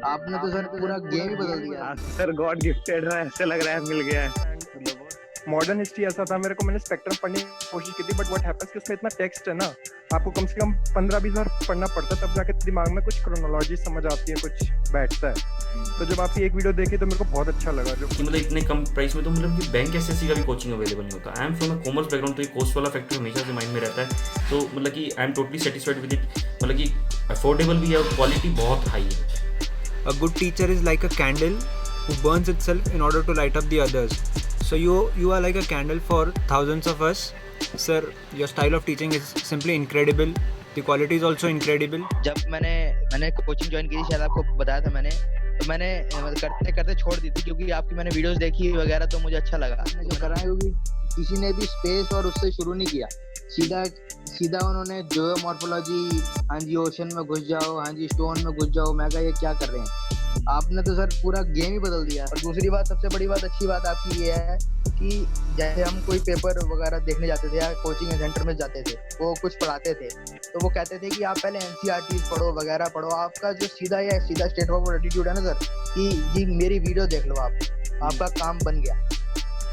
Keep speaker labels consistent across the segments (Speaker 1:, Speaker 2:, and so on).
Speaker 1: आपने तो सर पूरा गेम ही बदल दिया।
Speaker 2: आंसर गॉड गिफ्टेड है, ऐसे लग रहा है मिल गया है।
Speaker 3: मॉडर्न हिस्ट्री ऐसा था, मेरे को मैंने स्पेक्ट्रम पढ़ने की कोशिश की थी, बट व्हाट हैपेंस कि उसमें इतना टेक्स्ट है ना, आपको कम से कम 15-20 बार पढ़ना पड़ता है, तब जाके दिमाग में कुछ क्रोनोलॉजी समझ आती है, कुछ बैठता है। तो जब आपकी एक वीडियो देखी तो मेरे को बहुत अच्छा लगा। जो
Speaker 4: कि मतलब इतने कम प्राइस में तो मतलब कि बैंक एसएससी का भी कोचिंग अवेलेबल नहीं होता। I am from a commerce background, तो ये कॉस्ट वाला फैक्टर हमेशा से माइंड में रहता है। तो मतलब कि I am totally satisfied with it. मतलब कि अफोर्डेबल भी है और क्वालिटी बहुत हाई है।
Speaker 5: A good teacher is like a candle who burns itself in order to light up the others. So you are like a candle for thousands of us. Sir, your style of teaching is simply incredible. The quality is also incredible.
Speaker 1: जब मैंने coaching join की थी, शायद आपको बताया था मैंने, तो मैंने करते करते छोड़ दी थी, क्योंकि आपकी मैंने वीडियोस देखी वगैरह तो मुझे अच्छा लगा। जो करा है क्योंकि किसी ने भी स्पेस और उससे शुरू नहीं किया, सीधा सीधा उन्होंने जो मॉर्फोलॉजी, हाँ जी ओशन में घुस जाओ, हाँ जी स्टोन में घुस जाओ। मैं कहा ये क्या कर रहे हैं, आपने तो सर पूरा गेम ही बदल दिया। और दूसरी बात, सबसे बड़ी बात, अच्छी बात आपकी ये है कि जैसे हम कोई पेपर वगैरह देखने जाते थे या कोचिंग सेंटर में जाते थे, वो कुछ पढ़ाते थे तो वो कहते थे कि आप पहले एनसीईआरटी पढ़ो वगैरह पढ़ो। आपका जो सीधा स्टेट ऑफ एटीट्यूड है ना सर, कि जी मेरी वीडियो देख लो, आपका काम बन गया।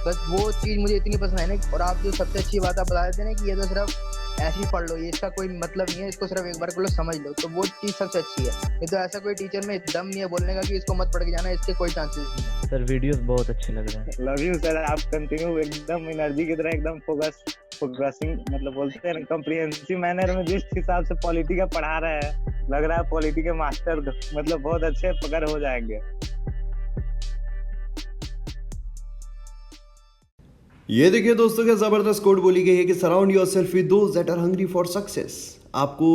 Speaker 1: बस वो चीज़ मुझे इतनी पसंद है ना। और आप जो सबसे अच्छी बात आप बता देते हैं ना कि ये तो सिर्फ ऐसे ही पढ़ लो, ये इसका कोई मतलब नहीं है, इसको सिर्फ एक बार को लो समझ लो, तो वो चीज़ सबसे अच्छी है। नहीं तो ऐसा कोई टीचर में दम नहीं है बोलने का कि इसको मत पढ़ के जाना, इसके कोई चांसेस नहीं है।
Speaker 6: सर वीडियोस बहुत अच्छे लग रहे हैं।
Speaker 2: लव यू सर, आप कंटिन्यू एकदम एनर्जी की तरह एकदम फोकसिंग मतलब बोलते हैं कॉम्प्रिहेंसिव मैनर में जिस हिसाब से पॉलिटी का पढ़ा रहा है, लग रहा है पॉलिटी के मास्टर मतलब बहुत अच्छे पकड़ हो जाएंगे।
Speaker 7: ये देखिए दोस्तों, क्या जबरदस्त कोट बोली गई है कि surround yourself with those that are hungry for success. आपको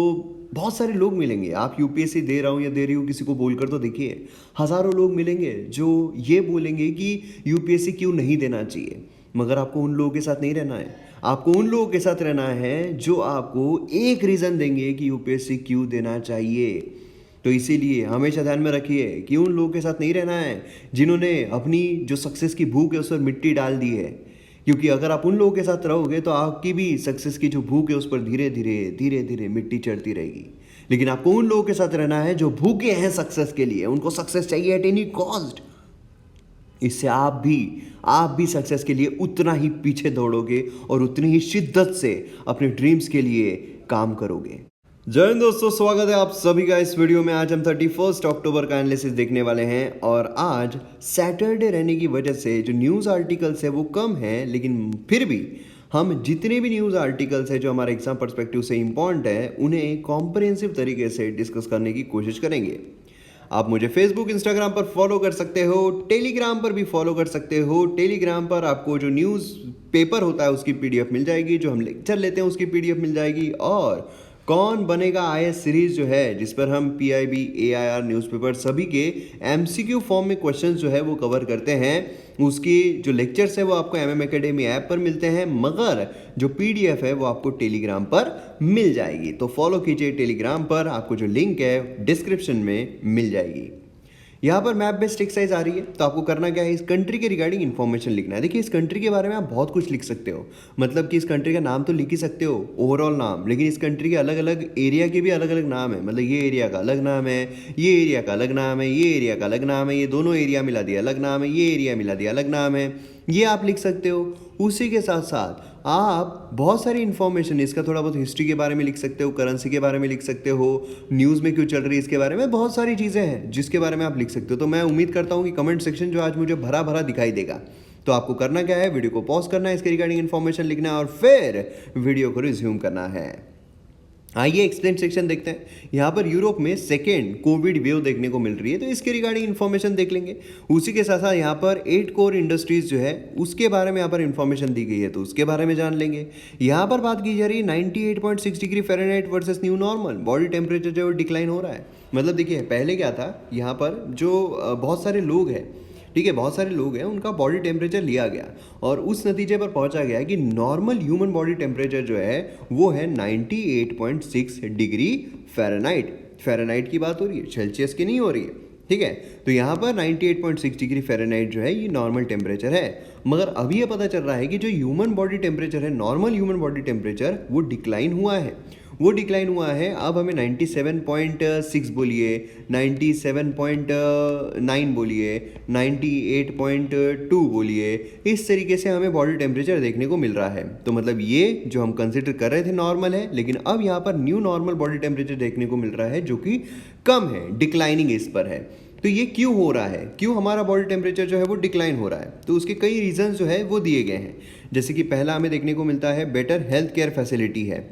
Speaker 7: बहुत सारे लोग मिलेंगे, आप यूपीएससी दे रहा हूँ या दे रही हूँ किसी को बोलकर, तो देखिए हज़ारों लोग मिलेंगे जो ये बोलेंगे कि यूपीएससी क्यों नहीं देना चाहिए। मगर आपको उन लोगों के साथ नहीं रहना है, आपको उन लोगों के साथ रहना है जो आपको एक रीज़न देंगे कि यूपीएससी क्यों देना चाहिए। तो इसीलिए हमेशा ध्यान में रखिए कि उन लोगों के साथ नहीं रहना है जिन्होंने अपनी जो सक्सेस की भूख है उस पर मिट्टी डाल दी है। क्योंकि अगर आप उन लोगों के साथ रहोगे तो आपकी भी सक्सेस की जो भूख है उस पर धीरे धीरे मिट्टी चढ़ती रहेगी। लेकिन आपको उन लोगों के साथ रहना है जो भूखे हैं सक्सेस के लिए, उनको सक्सेस चाहिए एट एनी कॉस्ट। इससे आप भी सक्सेस के लिए उतना ही पीछे दौड़ोगे और उतनी ही शिद्दत से अपने ड्रीम्स के लिए काम करोगे। जय हिंद दोस्तों, स्वागत है आप सभी का इस वीडियो में। आज हम 31 अक्टूबर का एनालिसिस देखने वाले हैं और आज सैटरडे रहने की वजह से जो न्यूज़ आर्टिकल्स है वो कम है, लेकिन फिर भी हम जितने भी न्यूज़ आर्टिकल्स है जो हमारे एग्जाम पर्सपेक्टिव से इम्पॉर्टेंट है उन्हें कॉम्प्रिहेंसिव तरीके से डिस्कस करने की कोशिश करेंगे। आप मुझे फेसबुक इंस्टाग्राम पर फॉलो कर सकते हो, टेलीग्राम पर भी फॉलो कर सकते हो। टेलीग्राम पर आपको जो न्यूज़ पेपर होता है उसकी पीडीएफ मिल जाएगी, जो हम लेक्चर लेते हैं उसकी पीडीएफ मिल जाएगी, और कौन बनेगा आईएएस सीरीज जो है जिस पर हम पीआईबी, एआईआर न्यूज़पेपर सभी के एमसीक्यू फॉर्म में क्वेश्चंस जो है वो कवर करते हैं, उसकी जो लेक्चर्स है वो आपको एमएम एकेडमी ऐप पर मिलते हैं, मगर जो पीडीएफ है वो आपको टेलीग्राम पर मिल जाएगी। तो फॉलो कीजिए टेलीग्राम पर, आपको जो लिंक है डिस्क्रिप्शन में मिल जाएगी। यहाँ पर मैप बेस्ड एक्सरसाइज आ रही है, तो आपको करना क्या है, इस कंट्री के रिगार्डिंग इन्फॉर्मेशन लिखना है। देखिए इस कंट्री के बारे में आप बहुत कुछ लिख सकते हो, मतलब कि इस कंट्री का नाम तो लिख ही सकते हो, ओवरऑल नाम, लेकिन इस कंट्री के अलग अलग एरिया के भी अलग अलग नाम है। मतलब ये एरिया का अलग नाम है, ये एरिया का अलग नाम है, ये एरिया का अलग नाम है, ये दोनों एरिया मिला दिया अलग नाम है, ये एरिया मिला दिया अलग नाम है, ये आप लिख सकते हो। उसी के साथ साथ आप बहुत सारी इन्फॉर्मेशन, इसका थोड़ा बहुत हिस्ट्री के बारे में लिख सकते हो, करेंसी के बारे में लिख सकते हो, न्यूज़ में क्यों चल रही है इसके बारे में, बहुत सारी चीज़ें हैं जिसके बारे में आप लिख सकते हो। तो मैं उम्मीद करता हूँ कि कमेंट सेक्शन जो आज मुझे भरा भरा दिखाई देगा। तो आपको करना क्या है, वीडियो को पॉज करना है, इसके रिगार्डिंग इन्फॉर्मेशन लिखना है और फिर वीडियो को रिज्यूम करना है। आइए एक्सप्लेन सेक्शन देखते हैं। यहाँ पर यूरोप में सेकेंड कोविड वेव देखने को मिल रही है, तो इसके रिगार्डिंग इन्फॉर्मेशन देख लेंगे। उसी के साथ साथ यहाँ पर 8 कोर इंडस्ट्रीज जो है उसके बारे में यहाँ पर इन्फॉर्मेशन दी गई है, तो उसके बारे में जान लेंगे। यहाँ पर बात की जा रही है 98.6 degree Fahrenheit versus new normal, body temperature जो डिक्लाइन हो रहा है। मतलब देखिए पहले क्या था, यहाँ पर जो बहुत सारे लोग हैं, ठीक है, बहुत सारे लोग हैं, उनका बॉडी टेम्परेचर लिया गया और उस नतीजे पर पहुंचा गया कि नॉर्मल ह्यूमन बॉडी टेम्परेचर जो है वो है 98.6 डिग्री फ़ारेनहाइट की बात हो रही है, सेल्सियस की नहीं हो रही है, ठीक है। तो यहाँ पर 98.6 डिग्री फ़ारेनहाइट जो है ये नॉर्मल टेम्परेचर है। मगर अभी ये पता चल रहा है कि जो ह्यूमन बॉडी टेम्परेचर है, नॉर्मल ह्यूमन बॉडी टेम्परेचर, वो डिक्लाइन हुआ है। वो डिक्लाइन हुआ है। अब हमें 97.6 बोलिए, 97.9 बोलिए, 98.2 बोलिए, इस तरीके से हमें बॉडी टेम्परेचर देखने को मिल रहा है। तो मतलब ये जो हम कंसिडर कर रहे थे नॉर्मल है, लेकिन अब यहाँ पर न्यू नॉर्मल बॉडी टेम्परेचर देखने को मिल रहा है जो कि कम है, डिक्लाइनिंग इस पर है। तो ये क्यों हो रहा है, क्यों हमारा बॉडी टेम्परेचर जो है वो डिक्लाइन हो रहा है? तो उसके कई रीजंस जो है वो दिए गए हैं। जैसे कि पहला हमें देखने को मिलता है बेटर हेल्थ केयर फैसिलिटी है,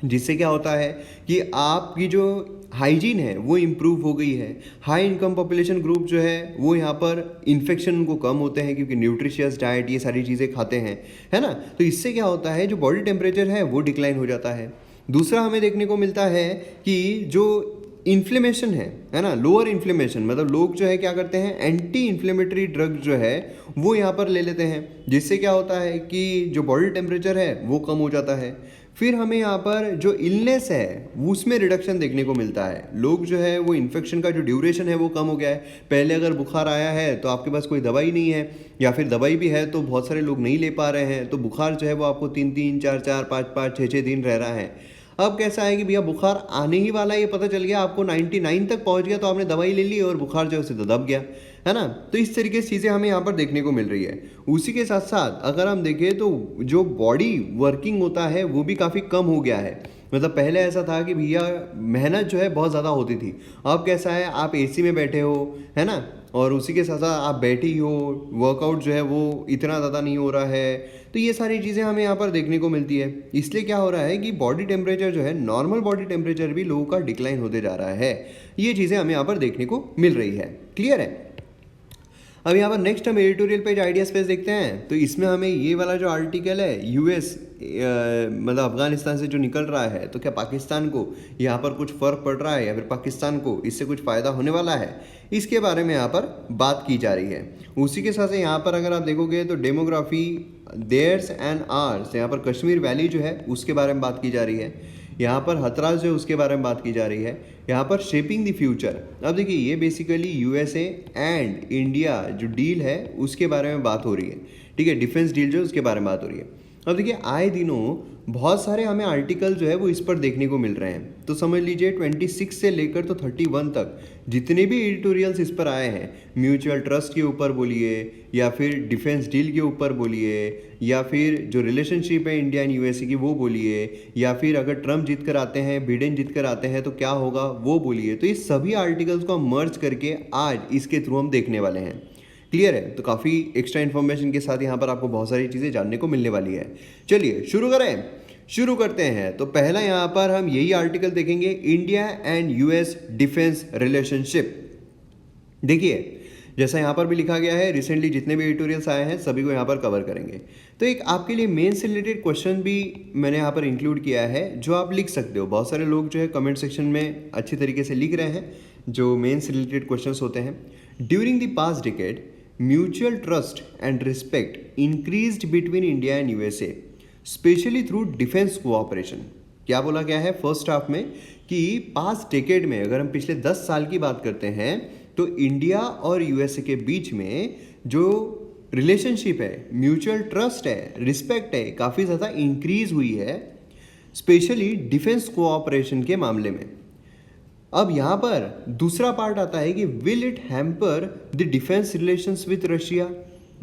Speaker 7: जिससे क्या होता है कि आपकी जो हाइजीन है वो इम्प्रूव हो गई है। हाई इनकम पॉपुलेशन ग्रुप जो है वो यहाँ पर इन्फेक्शन उनको कम होते हैं क्योंकि न्यूट्रिशियस डाइट ये सारी चीज़ें खाते हैं, है ना। तो इससे क्या होता है, जो बॉडी टेम्परेचर है वो डिक्लाइन हो जाता है। दूसरा हमें देखने को मिलता है कि जो इन्फ्लेमेशन है ना, लोअर इन्फ्लेमेशन, मतलब लोग जो है क्या करते हैं, एंटी इन्फ्लेमेटरी ड्रग जो है वो यहाँ पर ले लेते हैं, जिससे क्या होता है कि जो बॉडी टेम्परेचर है वो कम हो जाता है। फिर हमें यहाँ पर जो इलनेस है उसमें रिडक्शन देखने को मिलता है। लोग जो है वो इन्फेक्शन का जो ड्यूरेशन है वो कम हो गया है। पहले अगर बुखार आया है तो आपके पास कोई दवाई नहीं है, या फिर दवाई भी है तो बहुत सारे लोग नहीं ले पा रहे हैं, तो बुखार जो है वो आपको 3-3, 4-4, 5-5, 6-6 दिन रह रहा है। अब कैसा है कि भैया बुखार आने ही वाला है, ये पता चल गया, आपको 99 तक पहुंच गया तो आपने दवाई ले ली और बुखार जो है उसे तो दब गया, है ना। तो इस तरीके से चीज़ें हमें यहाँ पर देखने को मिल रही है। उसी के साथ साथ अगर हम देखें तो जो बॉडी वर्किंग होता है वो भी काफ़ी कम हो गया है। मतलब पहले ऐसा था कि भैया मेहनत जो है बहुत ज़्यादा होती थी, अब कैसा है, आप एसी में बैठे हो, है ना, और उसी के साथ साथ आप बैठे ही हो, वर्कआउट जो है वो इतना ज़्यादा नहीं हो रहा है। तो ये सारी चीज़ें हमें यहाँ पर देखने को मिलती है। इसलिए क्या हो रहा है कि बॉडी टेम्परेचर जो है, नॉर्मल बॉडी टेम्परेचर भी लोगों का डिक्लाइन होते जा रहा है। ये चीज़ें हमें यहाँ पर देखने को मिल रही है। क्लियर है? अब यहाँ पर नेक्स्ट हम एडिटोरियल पेज आइडिया स्पेस देखते हैं। तो इसमें हमें ये वाला जो आर्टिकल है, यूएस मतलब अफगानिस्तान से जो निकल रहा है, तो क्या पाकिस्तान को यहाँ पर कुछ फ़र्क पड़ रहा है या फिर पाकिस्तान को इससे कुछ फ़ायदा होने वाला है, इसके बारे में यहाँ पर बात की जा रही है। उसी के साथ से यहाँ पर अगर आप देखोगे तो डेमोग्राफी, देयर्स एंड आर्स, यहाँ पर कश्मीर वैली जो है उसके बारे में बात की जा रही है। यहाँ पर हथराज जो है उसके बारे में बात की जा रही है। यहाँ पर शेपिंग द फ्यूचर, अब देखिए ये बेसिकली यूएसए एंड इंडिया जो डील है उसके बारे में बात हो रही है, ठीक है, डिफेंस डील जो है उसके बारे में बात हो रही है। अब देखिए आए दिनों बहुत सारे हमें आर्टिकल जो है वो इस पर देखने को मिल रहे हैं। तो समझ लीजिए 26 से लेकर तो 31 तक जितने भी एडिटोरियल्स इस पर आए हैं, म्यूचुअल ट्रस्ट के ऊपर बोलिए, या फिर डिफेंस डील के ऊपर बोलिए, या फिर जो रिलेशनशिप है इंडिया एंड यूएसए की वो बोलिए, या फिर अगर ट्रम्प जीत कर आते हैं, बिडेन जीत कर आते हैं तो क्या होगा वो बोलिए। तो ये सभी आर्टिकल्स को हम मर्ज करके आज इसके थ्रू हम देखने वाले हैं। क्लियर है? तो काफ़ी एक्स्ट्रा इन्फॉर्मेशन के साथ यहाँ पर आपको बहुत सारी चीज़ें जानने को मिलने वाली है। चलिए शुरू करते हैं। तो पहला यहाँ पर हम यही आर्टिकल देखेंगे, India and US defence relationship. देखिए जैसा यहाँ पर भी लिखा गया है, रिसेंटली जितने भी एडिटोरियल्स आए हैं सभी को यहाँ पर कवर करेंगे। तो एक आपके लिए मेन से रिलेटेड क्वेश्चन भी मैंने यहाँ पर इंक्लूड किया है जो आप लिख सकते हो। बहुत सारे लोग जो है कमेंट सेक्शन में अच्छी तरीके से लिख रहे हैं जो मेन से रिलेटेड क्वेश्चन होते हैं। During the past decade mutual trust and respect increased between India and USA specially through defence cooperation. क्या बोला गया है फर्स्ट हाफ में कि पास्ट डिकेड में अगर हम पिछले 10 साल की बात करते हैं तो इंडिया और यूएसए के बीच में जो रिलेशनशिप है, म्यूचुअल ट्रस्ट है, रिस्पेक्ट है, काफ़ी ज़्यादा इंक्रीज हुई है, स्पेशली डिफेंस कोऑपरेशन के मामले में। अब यहाँ पर दूसरा पार्ट आता है कि will it hamper the defence relations with Russia.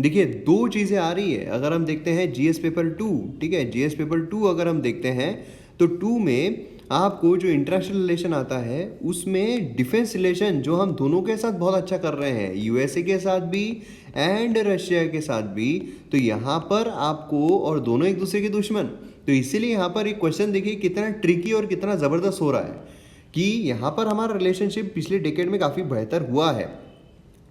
Speaker 7: देखिए दो चीज़ें आ रही है। अगर हम देखते हैं जीएस पेपर 2, ठीक है, जीएस पेपर 2 अगर हम देखते हैं तो 2 में आपको जो इंटरनेशनल रिलेशन आता है उसमें डिफेंस रिलेशन जो हम दोनों के साथ बहुत अच्छा कर रहे हैं, यूएसए के साथ भी एंड रशिया के साथ भी, तो यहाँ पर आपको, और दोनों एक दूसरे के दुश्मन, तो इसीलिए यहाँ पर एक क्वेश्चन देखिए कितना ट्रिकी और कितना ज़बरदस्त हो रहा है कि यहाँ पर हमारा रिलेशनशिप पिछले डेकेड में काफ़ी बेहतर हुआ है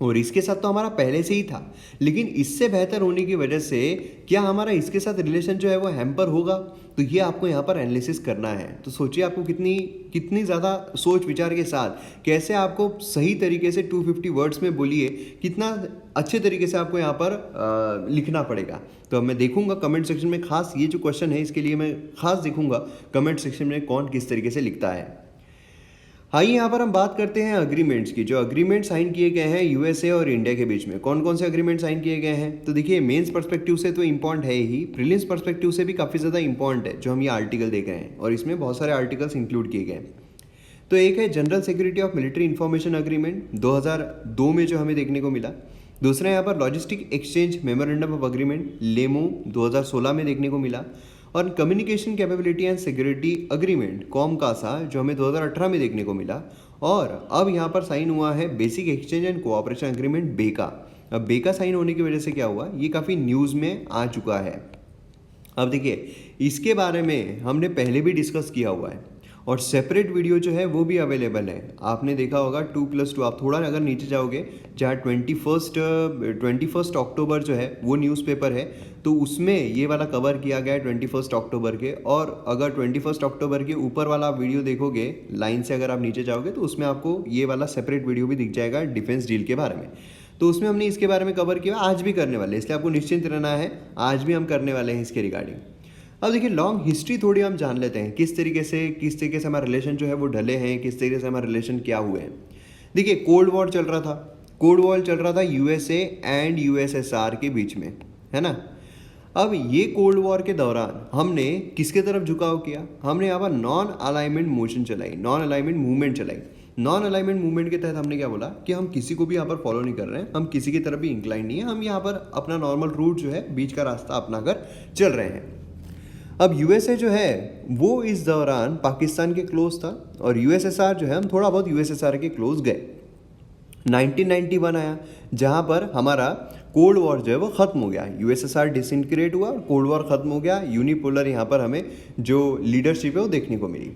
Speaker 7: और इसके साथ तो हमारा पहले से ही था, लेकिन इससे बेहतर होने की वजह से क्या हमारा इसके साथ रिलेशन जो है वो हैम्पर होगा, तो ये आपको यहाँ पर एनालिसिस करना है। तो सोचिए आपको कितनी ज़्यादा सोच विचार के साथ कैसे आपको सही तरीके से 250 वर्ड्स में बोलिए, कितना अच्छे तरीके से आपको यहाँ पर लिखना पड़ेगा। तो अब मैं देखूंगा कमेंट सेक्शन में, खास ये जो क्वेश्चन है इसके लिए मैं खास देखूंगा कमेंट सेक्शन में कौन किस तरीके से लिखता है। हाँ, यहाँ पर हम बात करते हैं अग्रीमेंट्स की। जो अग्रीमेंट साइन किए गए हैं यूएसए और इंडिया के बीच में, कौन कौन से अग्रीमेंट साइन किए गए हैं? तो देखिए, मेंस पर्सपेक्टिव से तो इम्पॉर्टेंट है ही, प्रीलिम्स पर्सपेक्टिव से भी काफ़ी ज़्यादा इम्पॉर्टेंट है जो हम ये आर्टिकल देख रहे हैं, और इसमें बहुत सारे आर्टिकल्स इंक्लूड किए गए हैं। तो एक है general security of military information agreement 2002 में जो हमें देखने को मिला। दूसरा यहाँ पर logistic exchange memorandum of agreement LEMOA 2016 में देखने को मिला। और communication capability and security agreement COMCASA जो हमें 2018 में देखने को मिला। और अब यहाँ पर साइन हुआ है basic exchange and cooperation agreement बेका। अब बेका साइन होने की वजह से क्या हुआ, ये काफ़ी न्यूज़ में आ चुका है। अब देखिए, इसके बारे में हमने पहले भी डिस्कस किया हुआ है और सेपरेट वीडियो जो है वो भी अवेलेबल है। आपने देखा होगा 2+2, आप थोड़ा अगर नीचे जाओगे जहाँ 21 अक्टूबर जो है वो न्यूज़पेपर है, तो उसमें ये वाला कवर किया गया है 21 अक्टूबर के। और अगर 21 अक्टूबर के ऊपर वाला वीडियो देखोगे लाइन से, अगर आप नीचे जाओगे तो उसमें आपको ये वाला सेपरेट वीडियो भी दिख जाएगा डिफेंस डील के बारे में। तो उसमें हमने इसके बारे में कवर किया, आज भी करने वाले हैं, इसलिए आपको निश्चिंत रहना है, आज भी हम करने वाले हैं इसके रिगार्डिंग। अब देखिए, लॉन्ग हिस्ट्री थोड़ी हम जान लेते हैं, किस तरीके से हमारा रिलेशन जो है वो ढले हैं, किस तरीके से हमारा रिलेशन क्या हुए हैं। देखिए, कोल्ड वॉर चल रहा था यूएसए एंड यूएसएसआर के बीच में, है ना। अब ये कोल्ड वॉर के दौरान हमने किसके तरफ झुकाव किया, हमने यहाँ पर नॉन अलाइनमेंट मूवमेंट चलाई। नॉन अलाइनमेंट मूवमेंट के तहत हमने क्या बोला कि हम किसी को भी यहाँ पर फॉलो नहीं कर रहे हैं, हम किसी की तरफ भी इंक्लाइन नहीं है, हम यहाँ पर अपना नॉर्मल रूट जो है बीच का रास्ता अपना कर चल रहे हैं। अब यूएसए जो है वो इस दौरान पाकिस्तान के क्लोज था, और यूएसएसआर जो है हम थोड़ा बहुत यूएसएसआर के क्लोज गए। 1991 आया जहाँ पर हमारा कोल्ड वॉर जो है वो ख़त्म हो गया, यूएसएसआर डिसइंटीग्रेट हुआ और कोल्ड वॉर ख़त्म हो गया। यूनिपोलर यहाँ पर हमें जो लीडरशिप है वो देखने को मिली।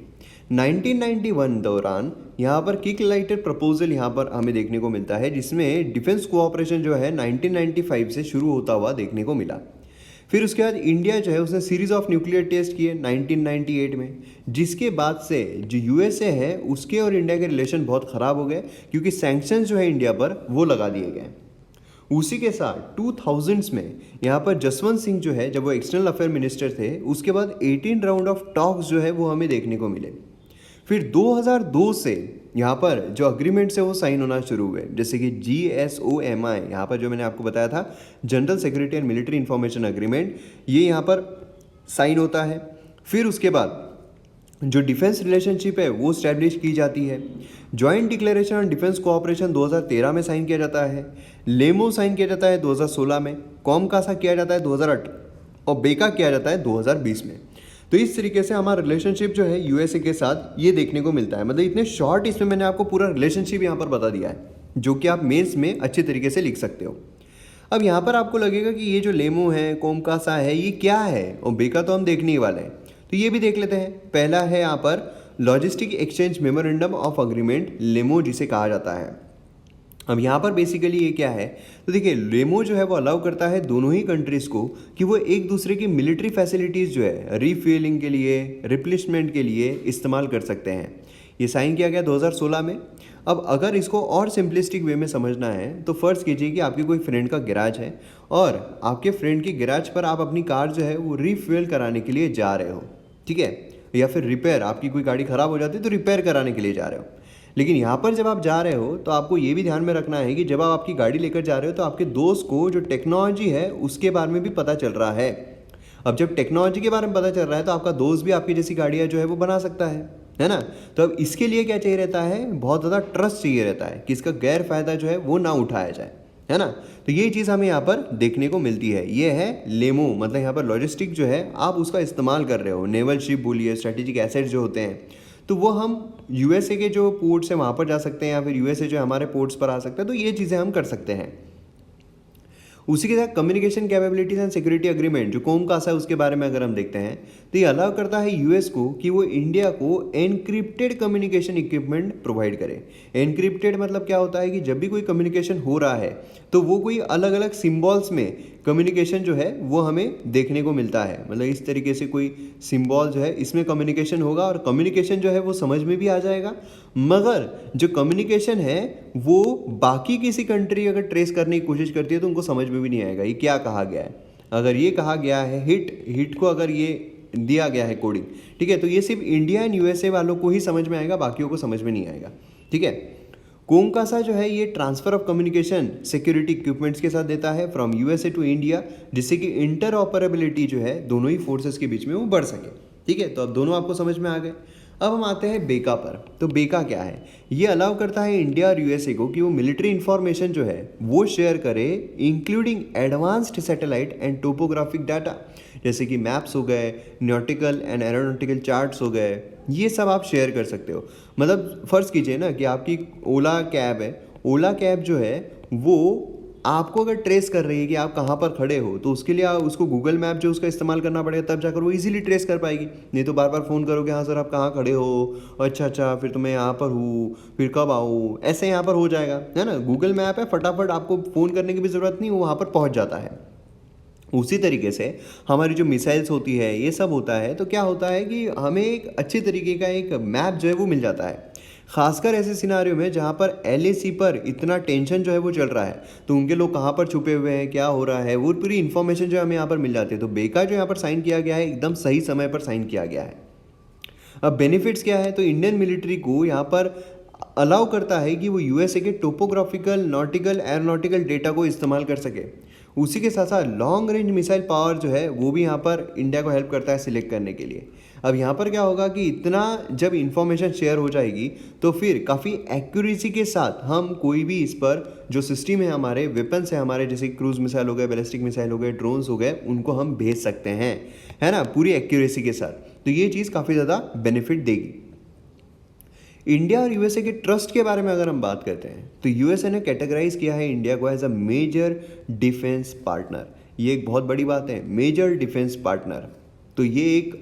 Speaker 7: 1991 दौरान यहाँ पर किक लाइटेड प्रपोजल यहाँ पर हमें देखने को मिलता है, जिसमें डिफेंस कोऑपरेशन जो है 1995 से शुरू होता हुआ देखने को मिला। फिर उसके बाद इंडिया जो है उसने सीरीज ऑफ न्यूक्लियर टेस्ट किए 1998 में, जिसके बाद से जो यूएसए है उसके और इंडिया के रिलेशन बहुत ख़राब हो गए, क्योंकि सैंक्शंस जो है इंडिया पर वो लगा दिए गए। उसी के साथ 2000s में यहाँ पर जसवंत सिंह जो है, जब वो एक्सटर्नल अफेयर मिनिस्टर थे, उसके बाद 18 राउंड ऑफ टॉक्स जो है वो हमें देखने को मिले। फिर 2002 से यहाँ पर जो अग्रीमेंट्स है वो साइन होना शुरू हुए, जैसे कि GSOMI, यहाँ पर जो मैंने आपको बताया था general security and military information agreement, ये यहाँ पर साइन होता है। फिर उसके बाद जो डिफेंस रिलेशनशिप है वो स्टैब्लिश की जाती है। Joint declaration on defence cooperation 2013 में साइन किया जाता है। लेमो साइन किया जाता है 2016 में, कॉमकासा किया जाता है 2008 और बेका किया जाता है 2020 में। तो इस तरीके से हमारा रिलेशनशिप जो है यूएसए के साथ ये देखने को मिलता है। मतलब इतने शॉर्ट इसमें मैंने आपको पूरा रिलेशनशिप यहाँ पर बता दिया है, जो कि आप मेंस में अच्छे तरीके से लिख सकते हो। अब यहाँ पर आपको लगेगा कि ये जो लेमो है, कॉमकासा है, ये क्या है, और बेका तो हम देखने ही वाले हैं, तो ये भी देख लेते हैं। पहला है यहाँ पर logistic exchange memorandum of agreement LEMOA, जिसे कहा जाता है। अब यहाँ पर बेसिकली ये क्या है, तो देखिए लेमो जो है वो अलाउ करता है दोनों ही कंट्रीज़ को कि वो एक दूसरे की मिलिट्री फैसिलिटीज़ जो है रीफ्यूलिंग के लिए, रिप्लेसमेंट के लिए इस्तेमाल कर सकते हैं। ये साइन किया गया 2016 में। अब अगर इसको और सिंपलिस्टिक वे में समझना है तो फ़र्ज़ कीजिए कि आपके कोई फ्रेंड का गैराज है और आपके फ्रेंड की गैराज पर आप अपनी कार जो है वो रीफ्यूल कराने के लिए जा रहे हो, ठीक है, या फिर रिपेयर, आपकी कोई गाड़ी ख़राब हो जाती है तो रिपेयर कराने के लिए जा रहे हो। लेकिन यहाँ पर जब आप जा रहे हो तो आपको ये भी ध्यान में रखना है कि जब आप आपकी गाड़ी लेकर जा रहे हो तो आपके दोस्त को जो टेक्नोलॉजी है उसके बारे में भी पता चल रहा है। अब जब टेक्नोलॉजी के बारे में पता चल रहा है तो आपका दोस्त भी आपकी जैसी गाड़ियाँ जो है वो बना सकता है ना। तो अब इसके लिए क्या चाहिए रहता है, बहुत ज़्यादा ट्रस्ट चाहिए रहता है कि इसका गैर फायदा जो है वो ना उठाया जाए, है ना। तो ये चीज़ हमें यहाँ पर देखने को मिलती है। ये है लेमो, मतलब यहाँ पर लॉजिस्टिक जो है आप उसका इस्तेमाल कर रहे हो, नेवल शिप बोलिए, स्ट्रेटेजिक एसेट जो होते हैं, तो वो हम यूएसए के जो पोर्ट्स हैं वहाँ पर जा सकते हैं, या फिर यूएसए जो हमारे पोर्ट्स पर आ सकते हैं, तो ये चीज़ें हम कर सकते हैं। उसी के साथ communication capabilities and security agreement जो कॉमकासा है उसके बारे में अगर हम देखते हैं तो ये अलाउ करता है यूएस को कि वो इंडिया को एनक्रिप्टेड कम्युनिकेशन इक्विपमेंट प्रोवाइड करे। एनक्रिप्टेड मतलब क्या होता है कि जब भी कोई कम्युनिकेशन हो रहा है तो वो कोई अलग अलग सिम्बॉल्स में कम्युनिकेशन जो है वो हमें देखने को मिलता है। मतलब इस तरीके से कोई सिम्बॉल जो है इसमें कम्युनिकेशन होगा और कम्युनिकेशन जो है वो समझ में भी आ जाएगा, मगर जो कम्युनिकेशन है वो बाकी किसी कंट्री अगर ट्रेस करने की कोशिश करती है तो उनको समझ में भी नहीं आएगा ये क्या कहा गया है। अगर ये कहा गया है हिट को अगर ये दिया गया है कोडिंग, ठीक है। तो ये सिर्फ इंडिया एंड यूएसए वालों को ही समझ में आएगा, बाकियों को समझ में नहीं आएगा, ठीक है। कोंकासा जो है ये transfer of communication security equipments के साथ देता है फ्रॉम यूएसए टू इंडिया, जिससे कि इंटर ऑपरेबिलिटी जो है दोनों ही फोर्सेस के बीच में वो बढ़ सके, ठीक है। तो अब दोनों आपको समझ में आ गए। अब हम आते हैं बेका पर। तो बेका क्या है? ये अलाउ करता है इंडिया और यूएसए को कि वो मिलिट्री इंफॉर्मेशन जो है वो शेयर करे, including advanced satellite and topographic data, जैसे कि मैप्स हो गए, नॉटिकल एंड एरोनॉटिकल चार्ट्स हो गए, ये सब आप शेयर कर सकते हो। मतलब फ़र्ज़ कीजिए ना कि आपकी ओला कैब है, ओला कैब जो है वो आपको अगर ट्रेस कर रही है कि आप कहाँ पर खड़े हो, तो उसके लिए उसको गूगल मैप जो उसका इस्तेमाल करना पड़ेगा, तब जाकर वो इजीली ट्रेस कर पाएगी। नहीं तो बार बार फ़ोन करोगे, हाँ सर आप कहाँ खड़े हो, अच्छा फिर तो मैं यहाँ पर हूँ, फिर कब आऊँ, ऐसे यहाँ पर हो जाएगा, है ना। गूगल मैप है, फटाफट आपको फ़ोन करने की भी ज़रूरत नहीं, वो वहाँ पर पहुँच जाता है। उसी तरीके से हमारी जो मिसाइल्स होती है, ये सब होता है, तो क्या होता है कि हमें एक अच्छे तरीके का एक मैप जो है वो मिल जाता है। खासकर ऐसे सिनारियों में जहाँ पर LAC पर इतना टेंशन जो है वो चल रहा है, तो उनके लोग कहाँ पर छुपे हुए हैं, क्या हो रहा है, वो पूरी इन्फॉर्मेशन जो हमें यहाँ पर मिल जाती है। तो बेका जो यहाँ पर साइन किया गया है, एकदम सही समय पर साइन किया गया है। अब बेनिफिट्स क्या है? तो इंडियन मिलिट्री को यहाँ पर अलाउ करता है कि वो यूएसए के टोपोग्राफिकल, नॉटिकल, एरोनॉटिकल डेटा को इस्तेमाल कर सके। उसी के साथ साथ लॉन्ग रेंज मिसाइल पावर जो है वो भी यहाँ पर इंडिया को हेल्प करता है सिलेक्ट करने के लिए। अब यहाँ पर क्या होगा कि इतना जब इंफॉर्मेशन शेयर हो जाएगी तो फिर काफ़ी एक्यूरेसी के साथ हम कोई भी इस पर जो सिस्टम है, हमारे वेपन्स है हमारे, जैसे क्रूज मिसाइल हो गए, बैलिस्टिक मिसाइल हो गए, ड्रोन्स हो गए, उनको हम भेज सकते हैं, है ना, पूरी एक्यूरेसी के साथ। तो ये चीज़ काफ़ी ज़्यादा बेनिफिट देगी। इंडिया और यूएसए के ट्रस्ट के बारे में अगर हम बात करते हैं तो यूएसए ने कैटेगराइज किया है इंडिया को as a major defence partner. ये एक बहुत बड़ी बात है, मेजर डिफेंस पार्टनर। तो ये एक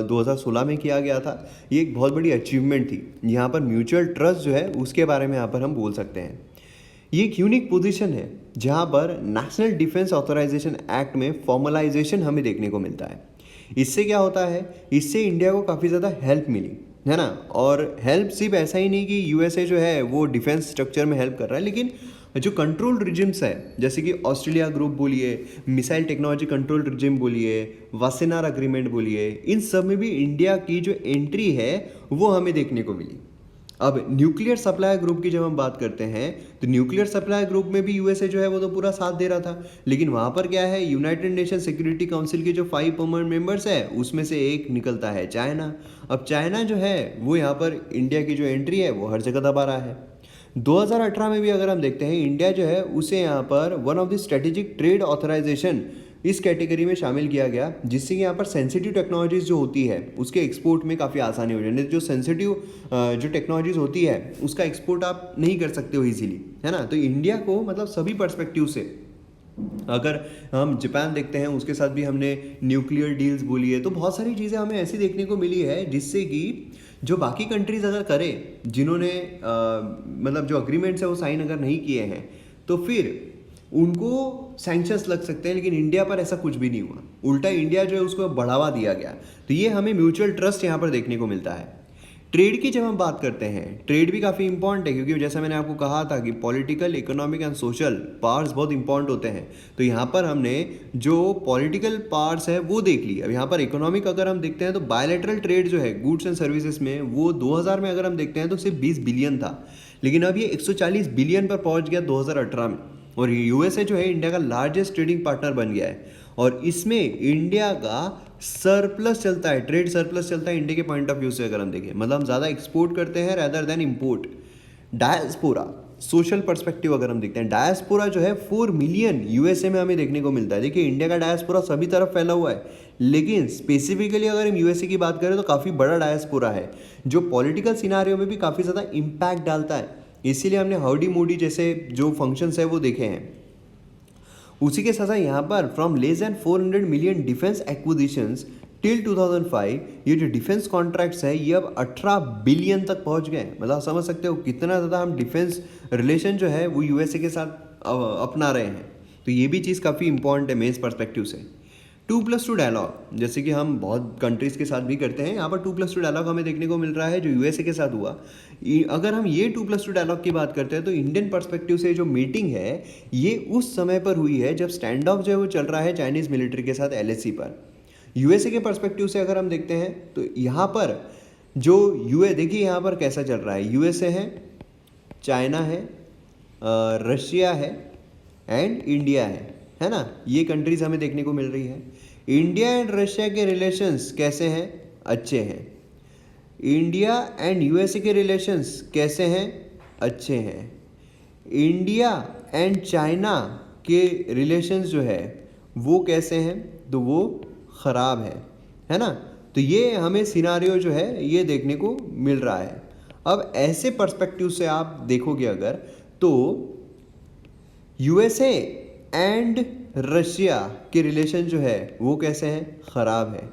Speaker 7: 2016 में किया गया था। ये एक बहुत बड़ी अचीवमेंट थी। यहाँ पर म्यूचुअल ट्रस्ट जो है उसके बारे में यहाँ पर हम बोल सकते हैं। ये एक यूनिक पोजीशन है जहाँ पर नेशनल डिफेंस ऑथराइजेशन एक्ट में फॉर्मलाइजेशन हमें देखने को मिलता है। इससे क्या होता है, इससे इंडिया को काफ़ी ज़्यादा हेल्प मिली, है ना। और हेल्प सिर्फ ऐसा ही नहीं कि यूएसए जो है वो डिफेंस स्ट्रक्चर में हेल्प कर रहा है, लेकिन जो कंट्रोल रिजिम्स है, जैसे कि ऑस्ट्रेलिया ग्रुप बोलिए, मिसाइल टेक्नोलॉजी कंट्रोल रिजिम बोलिए, वासेनार अग्रीमेंट बोलिए, इन सब में भी इंडिया की जो एंट्री है वो हमें देखने को मिली। अब न्यूक्लियर सप्लाई ग्रुप की जब हम बात करते हैं तो न्यूक्लियर सप्लाई ग्रुप में भी यूएसए जो है वो तो पूरा साथ दे रहा था, लेकिन वहाँ पर क्या है, यूनाइटेड नेशन सिक्योरिटी काउंसिल के जो 5 परमानेंट मेंबर्स है उसमें से एक निकलता है चाइना। अब चाइना जो है वो यहाँ पर इंडिया की जो एंट्री है वो हर जगह दबा रहा है। 2018 में भी अगर हम देखते हैं, इंडिया जो है उसे यहाँ पर one of the strategic trade authorisation इस कैटेगरी में शामिल किया गया, जिससे कि यहाँ पर सेंसिटिव टेक्नोलॉजीज़ जो होती है उसके एक्सपोर्ट में काफ़ी आसानी हो जाए। जो सेंसिटिव जो टेक्नोलॉजीज़ होती है उसका एक्सपोर्ट आप नहीं कर सकते हो इजीली, है ना। तो इंडिया को मतलब सभी पर्सपेक्टिव से, अगर हम जापान देखते हैं उसके साथ भी हमने न्यूक्लियर डील्स बोली है, तो बहुत सारी चीज़ें हमें ऐसी देखने को मिली है जिससे कि जो बाकी कंट्रीज़ अगर करें, जिन्होंने मतलब जो अग्रीमेंट्स है वो साइन अगर नहीं किए हैं, तो फिर उनको सैंक्शंस लग सकते हैं, लेकिन इंडिया पर ऐसा कुछ भी नहीं हुआ। उल्टा इंडिया जो है उसको बढ़ावा दिया गया। तो ये हमें म्यूचुअल ट्रस्ट यहाँ पर देखने को मिलता है। ट्रेड की जब हम बात करते हैं, ट्रेड भी काफ़ी इंपॉर्टेंट है, क्योंकि जैसा मैंने आपको कहा था कि political, economic and social powers बहुत इंपॉर्टेंट होते हैं। तो यहाँ पर हमने जो पॉलिटिकल पावर्स है वो देख ली। अब यहाँ पर इकोनॉमिक अगर हम देखते हैं तो बायलैटरल ट्रेड जो है गुड्स एंड सर्विसेज में, वो 2000 में अगर हम देखते हैं तो सिर्फ 20 बिलियन था, लेकिन अब ये 140 बिलियन पर पहुँच गया 2018 में। और यूएसए जो है इंडिया का लार्जेस्ट ट्रेडिंग पार्टनर बन गया है, और इसमें इंडिया का सरप्लस चलता है, ट्रेड सरप्लस चलता है इंडिया के पॉइंट ऑफ व्यू से अगर हम देखें। मतलब हम ज़्यादा एक्सपोर्ट करते हैं rather than import. Diaspora, social perspective अगर हम देखते हैं, डायस्पोरा जो है 4 मिलियन यूएसए में हमें देखने को मिलता है। देखिए इंडिया का डायस्पोरा सभी तरफ फैला हुआ है, लेकिन स्पेसिफिकली अगर हम यूएसए की बात करें तो काफ़ी बड़ा डायस्पोरा है, जो पॉलिटिकल सिनारियो में भी काफ़ी ज़्यादा इम्पैक्ट डालता है। इसीलिए हमने हाउडी मोडी जैसे जो फंक्शंस है वो देखे हैं। उसी के साथ साथ यहाँ पर from less than 400 million defence acquisitions till 2005, ये जो डिफेंस कॉन्ट्रैक्ट्स है ये अब 18 बिलियन तक पहुँच गए। मतलब समझ सकते हो कितना ज़्यादा हम डिफेंस रिलेशन जो है वो यूएसए के साथ अपना रहे हैं। तो ये भी चीज़ काफ़ी इंपॉर्टेंट है मेरे पर्सपेक्टिव से। 2+2 डायलॉग, जैसे कि हम बहुत कंट्रीज़ के साथ भी करते हैं, यहाँ पर 2+2 डायलॉग हमें देखने को मिल रहा है जो यूएसए के साथ हुआ। अगर हम ये 2+2 डायलॉग की बात करते हैं तो इंडियन पर्सपेक्टिव से जो मीटिंग है ये उस समय पर हुई है जब स्टैंड ऑफ जो है वो चल रहा है चाइनीज़ मिलिट्री के साथ LAC पर। यूएसए के पर्सपेक्टिव से अगर हम देखते हैं तो यहाँ पर जो देखिए यहाँ पर कैसा चल रहा है, यूएसए है, चाइना है, रशिया है एंड इंडिया है ना, ये कंट्रीज हमें देखने को मिल रही है। इंडिया एंड रशिया के रिलेशंस कैसे हैं? अच्छे हैं। इंडिया एंड यूएसए के रिलेशंस कैसे हैं? अच्छे हैं। इंडिया एंड चाइना के रिलेशंस जो है वो कैसे हैं? तो वो ख़राब है ना। तो ये हमें सिनारियो जो है ये देखने को मिल रहा है। अब ऐसे पर्सपेक्टिव से आप देखोगे अगर, तो यूएसए एंड रशिया के रिलेशन जो है वो कैसे हैं? ख़राब है।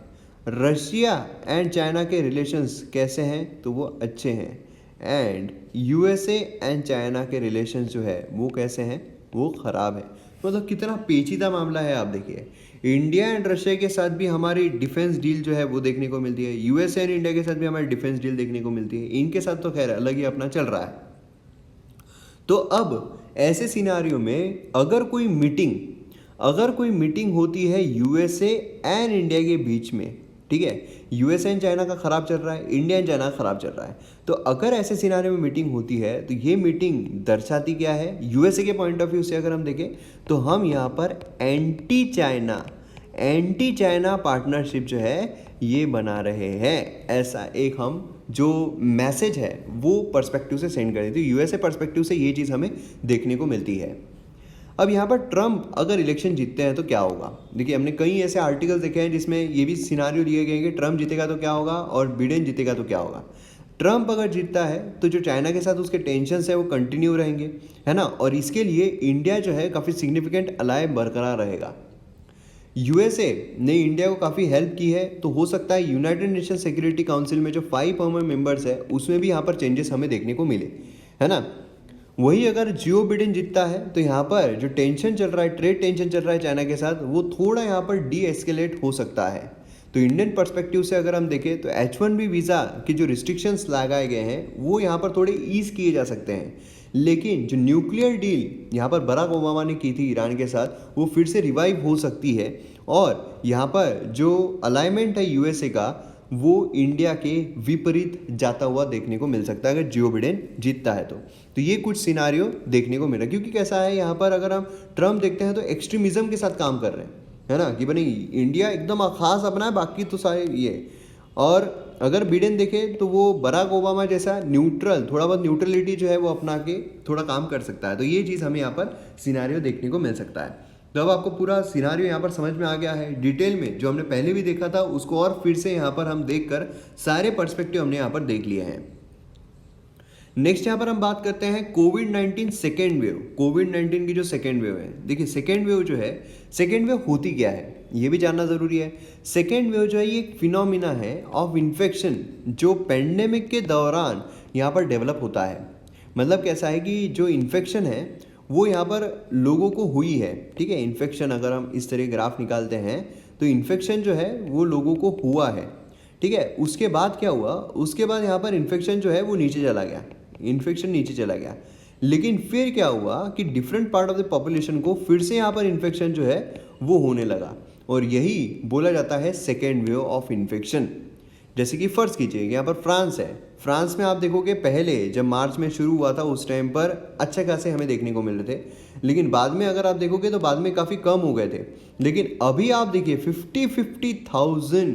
Speaker 7: रशिया एंड चाइना के रिलेशंस कैसे हैं? तो वो अच्छे हैं। एंड यूएसए एंड चाइना के रिलेशंस जो है वो कैसे हैं? वो ख़राब है। मतलब कितना पेचीदा मामला है। आप देखिए, इंडिया एंड रशिया के साथ भी हमारी डिफेंस डील जो है वो देखने को मिलती है, यूएसए एंड इंडिया के साथ भी हमारी डिफेंस डील देखने को मिलती है। इनके साथ तो खैर अलग ही अपना चल रहा है। तो अब ऐसे सिनारियो में अगर कोई मीटिंग होती है यूएसए एंड इंडिया के बीच में, ठीक है, यूएसए एंड चाइना का ख़राब चल रहा है, इंडिया एंड चाइना का ख़राब चल रहा है, तो अगर ऐसे सिनारियो में मीटिंग होती है तो ये मीटिंग दर्शाती क्या है? यूएसए के पॉइंट ऑफ व्यू से अगर हम देखें तो हम यहाँ पर एंटी चाइना पार्टनरशिप जो है ये बना रहे हैं। ऐसा एक हम जो मैसेज है वो पर्सपेक्टिव से सेंड कर देते हैं। यूएसए पर्सपेक्टिव से ये चीज़ हमें देखने को मिलती है। अब यहाँ पर ट्रम्प अगर इलेक्शन जीतते हैं तो क्या होगा? देखिए, हमने कई ऐसे आर्टिकल्स देखे हैं जिसमें ये भी सिनारियो लिए गए कि ट्रम्प जीतेगा तो क्या होगा और बिडेन जीतेगा तो क्या होगा। ट्रम्प अगर जीतता है तो जो चाइना के साथ उसके टेंशन्स है वो कंटिन्यू रहेंगे, है ना, और इसके लिए इंडिया जो है काफ़ी सिग्निफिकेंट अलाय बरकरार रहेगा। यूएसए ने इंडिया को काफ़ी हेल्प की है, तो हो सकता है यूनाइटेड नेशन सिक्योरिटी काउंसिल में जो 5 परमानेंट मेंबर्स है उसमें भी यहाँ पर चेंजेस हमें देखने को मिले, है ना। वही अगर जो बिडेन जीतता है तो यहाँ पर जो टेंशन चल रहा है, ट्रेड टेंशन चल रहा है चाइना के साथ, वो थोड़ा यहाँ पर डी एस्केलेट हो सकता है। तो इंडियन पर्सपेक्टिव से अगर हम देखें तो H1B वीज़ा के जो रिस्ट्रिक्शंस लगाए गए हैं वो यहाँ पर थोड़े ईज किए जा सकते हैं। लेकिन जो न्यूक्लियर डील यहाँ पर बराक ओबामा ने की थी ईरान के साथ, वो फिर से रिवाइव हो सकती है। और यहाँ पर जो अलाइनमेंट है यूएसए का, वो इंडिया के विपरीत जाता हुआ देखने को मिल सकता है अगर जो बिडेन जीतता है तो ये कुछ सिनारियो देखने को मिल रहा है। क्योंकि कैसा है, यहाँ पर अगर हम ट्रम्प देखते हैं तो एक्सट्रीमिज्म के साथ काम कर रहे हैं, है ना, कि भाई इंडिया एकदम खास अपना है, बाकी तो सारे ये। और अगर बिडेन देखे तो वो बराक ओबामा जैसा न्यूट्रल, थोड़ा बहुत न्यूट्रलिटी जो है वो अपना के थोड़ा काम कर सकता है। तो ये चीज़ हमें यहाँ पर सिनारियो देखने को मिल सकता है। तो अब आपको पूरा सिनारियो यहाँ पर समझ में आ गया है डिटेल में। जो हमने पहले भी देखा था उसको और फिर से यहाँ पर हम देखकर सारे पर्सपेक्टिव हमने यहाँ पर देख लिए हैं। नेक्स्ट यहाँ पर हम बात करते हैं कोविड-19 सेकेंड वेव। कोविड-19 की जो सेकेंड वेव है, देखिए सेकेंड वेव जो है, सेकेंड वेव होती क्या है ये भी जानना ज़रूरी है। सेकेंड वेव जो है ये एक फिनोमिना है ऑफ इन्फेक्शन जो पेंडेमिक के दौरान यहाँ पर डेवलप होता है। मतलब कैसा है कि जो इन्फेक्शन है वो यहाँ पर लोगों को हुई है, ठीक है। इन्फेक्शन अगर हम इस तरह ग्राफ निकालते हैं तो इन्फेक्शन जो है वो लोगों को हुआ है, ठीक है। उसके बाद क्या हुआ, उसके बाद यहाँ पर इन्फेक्शन जो है वो नीचे चला गया, इन्फेक्शन नीचे चला गया। लेकिन फिर क्या हुआ कि different part of the population को फिर से यहाँ पर इन्फेक्शन जो है वो होने लगा, और यही बोला जाता है सेकेंड वेव ऑफ इन्फेक्शन। जैसे कि फ़र्ज़ कीजिए यहाँ पर फ्रांस है, फ्रांस में आप देखोगे पहले जब मार्च में शुरू हुआ था उस टाइम पर अच्छे खासे हमें देखने को मिल रहे थे, लेकिन बाद में अगर आप देखोगे तो बाद में काफ़ी कम हो गए थे। लेकिन अभी आप देखिए 50,000